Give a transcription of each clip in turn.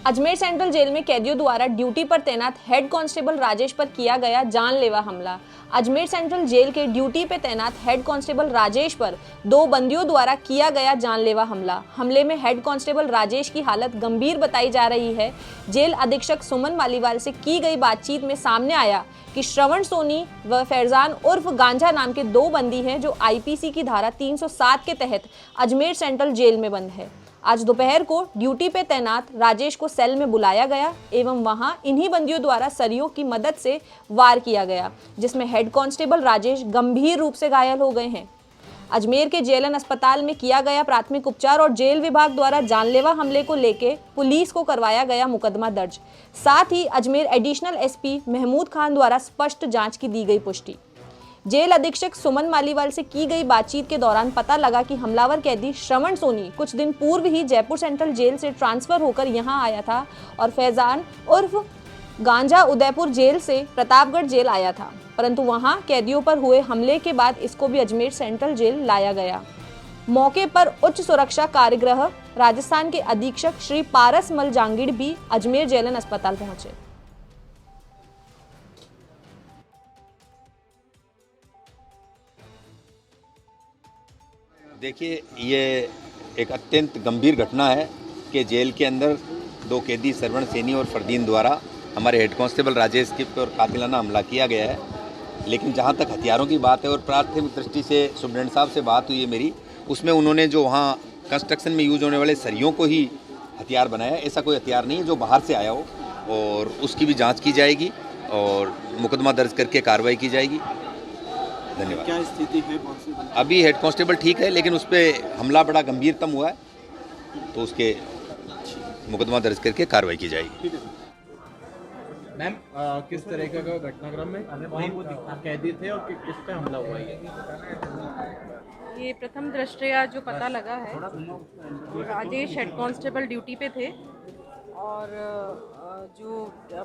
Ajmer central jail में कैदियों द्वारा ड्यूटी पर तैनात हेड कांस्टेबल राजेश पर किया गया जानलेवा हमला। अजमेर सेंट्रल जेल के ड्यूटी पर तैनात हेड कांस्टेबल राजेश पर दो बंदियों द्वारा किया गया जानलेवा हमला। हमले में हेड कांस्टेबल राजेश की हालत गंभीर बताई जा रही है। जेल अधीक्षक सुमन मालीवाल से की गई बातचीत में सामने आया कि श्रवण सोनी व फैजान उर्फ गांजा नाम के दो बंदी हैं जो आईपीसी की धारा 307 के तहत अजमेर सेंट्रल जेल में बंद है। आज दोपहर को ड्यूटी पे तैनात राजेश को सेल में बुलाया गया एवं वहां इन्हीं बंदियों द्वारा सरियों की मदद से वार किया गया, जिसमें हेड कांस्टेबल राजेश गंभीर रूप से घायल हो गए हैं। अजमेर के जेएलएन अस्पताल में किया गया प्राथमिक उपचार और जेल विभाग द्वारा जानलेवा हमले को लेकर पुलिस को करवाया गया मुकदमा दर्ज। साथ ही अजमेर एडिशनल एसपी महमूद खान द्वारा स्पष्ट जांच की दी गई पुष्टि। जेल अधीक्षक सुमन मालीवाल से की गई बातचीत के दौरान पता लगा कि हमलावर कैदी श्रवण सोनी कुछ दिन पूर्व ही जयपुर सेंट्रल जेल से ट्रांसफर होकर यहां आया था और फैजान उर्फ गांजा उदयपुर जेल से प्रतापगढ़ जेल आया था, परंतु वहां कैदियों पर हुए हमले के बाद इसको भी अजमेर सेंट्रल जेल लाया गया। मौके पर उच्च सुरक्षा कारागृह राजस्थान के अधीक्षक श्री पारस मल जांगीड़ भी अजमेर जेएलएन अस्पताल पहुंचे। देखिए, ये एक अत्यंत गंभीर घटना है कि जेल के अंदर दो कैदी श्रवण सैनी और फरदीन द्वारा हमारे हेड कांस्टेबल राजेश के पर कातिलाना हमला किया गया है। लेकिन जहाँ तक हथियारों की बात है और प्राथमिक दृष्टि से सुप्रिटेंडेंट साहब से बात हुई है मेरी, उसमें उन्होंने जो वहाँ कंस्ट्रक्शन में यूज होने वाले सरियों को ही हथियार बनाया। ऐसा कोई हथियार नहीं है जो बाहर से आया हो, और उसकी भी जाँच की जाएगी और मुकदमा दर्ज करके कार्रवाई की जाएगी। धन्यवाद। क्या स्थिति है? अभी हेड कांस्टेबल ठीक है, लेकिन उस पर हमला बड़ा गंभीरतम हुआ है, तो उसके मुकदमा दर्ज करके कार्रवाई की जाएगी। मैम, किस तरह का घटनाक्रम में कैदी थे और किस पे हमला हुआ है? ये प्रथम दृष्टया जो पता लगा है, राजेश हेड कांस्टेबल ड्यूटी पे थे और जो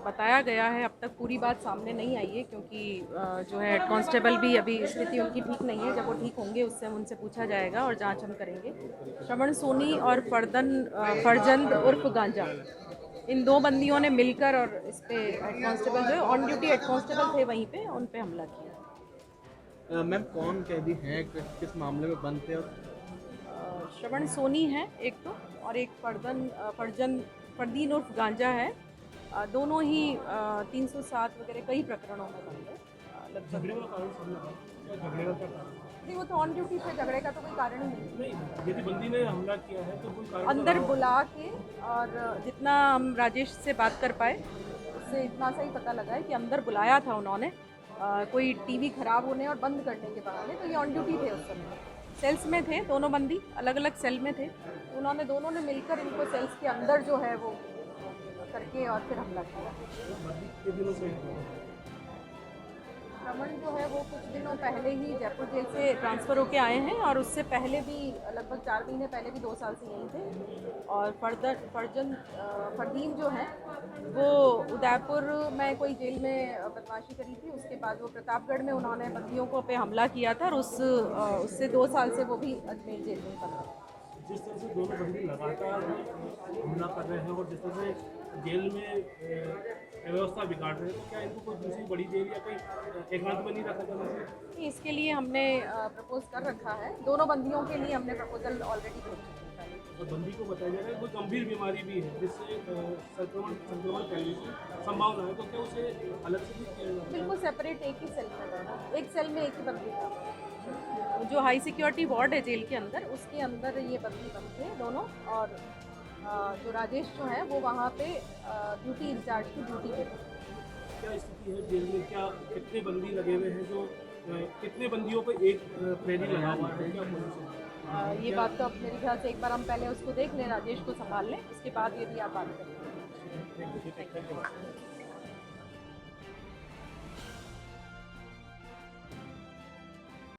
बताया गया है अब तक पूरी बात सामने नहीं आई है, क्योंकि जो है हेड कांस्टेबल भी अभी स्थिति उनकी ठीक नहीं है। जब वो ठीक होंगे उससे उनसे पूछा जाएगा और जांच हम करेंगे। श्रवण सोनी और फरजंद उर्फ गांजा, इन दो बंदियों ने मिलकर और इस पे हेड कांस्टेबल जो ऑन ड्यूटी हेड कांस्टेबल थे वहीं पे उन पे हमला किया। मैम, कौन कैदी हैं, किस मामले में बंद थे? और श्रवण सोनी है एक तो, और एक फरदीन उर्फ गांजा है। दोनों ही 307 वगैरह कई प्रकरणों में बंद है। लगभग नहीं, वो तो ऑन ड्यूटी थे, झगड़े का तो कोई कारण ही नहीं। यदि बंदी ने हमला किया है तो कोई कारण अंदर बुला के, और जितना हम राजेश से बात कर पाए उससे इतना सा ही पता लगा है कि अंदर बुलाया था उन्होंने कोई टीवी खराब होने और बंद करने के बहाने। तो ये ऑन ड्यूटी थे, उस समय सेल्स में थे, दोनों बंदी अलग अलग सेल में थे। उन्होंने दोनों ने मिलकर इनको सेल्स के अंदर जो है वो करके और फिर हमला किया। रमन जो है वो कुछ दिनों पहले ही जयपुर जेल से ट्रांसफ़र होके आए हैं, और उससे पहले भी लगभग 4 महीने पहले भी 2 साल से यहीं थे। और फरदीन जो है वो उदयपुर में कोई जेल में बदमाशी करी थी, उसके बाद वो प्रतापगढ़ में उन्होंने बंदियों को पे हमला किया था, और उससे 2 साल से वो भी अजमेर जेल में बंद है। जिस तरह से दोनों बंदी लगातार हमला कर रहे हैं और जिस तरह से जेल में व्यवस्था बिगाड़ रहे हैं, तो क्या इनको कोई दूसरी बड़ी जेल या कोई एकांत में नहीं रखा जाना चाहिए? इसके लिए हमने प्रपोज कर रखा है। दोनों बंदियों के लिए हमने प्रपोजल ऑलरेडी भेज चुके हैं। और बंदी को बताया जा रहा है कोई गंभीर बीमारी भी है जिससे संक्रमण फैलने की संभावना है, तो क्या उसे अलग से भी किया जाए? बिल्कुल सेपरेट एक ही सेल में रहना, एक सेल में एक ही बंदी था। जो हाई सिक्योरिटी वार्ड है जेल के अंदर, उसके अंदर ये बंदी बंद थे दोनों। और जो राजेश जो है वो वहाँ पे ड्यूटी इंचार्ज की ड्यूटी पे थे। क्या स्थिति है जेल में? क्या कितने बंदी लगे हुए हैं? जो कितने बंदियों पे एक फ्रेडी लगा हुआ है? क्या पोजीशन? ये बात तो अब मेरे ख्याल से एक बार हम पहले उसको देख लें, राजेश को संभाल लें, उसके बाद यदि आप बात करें।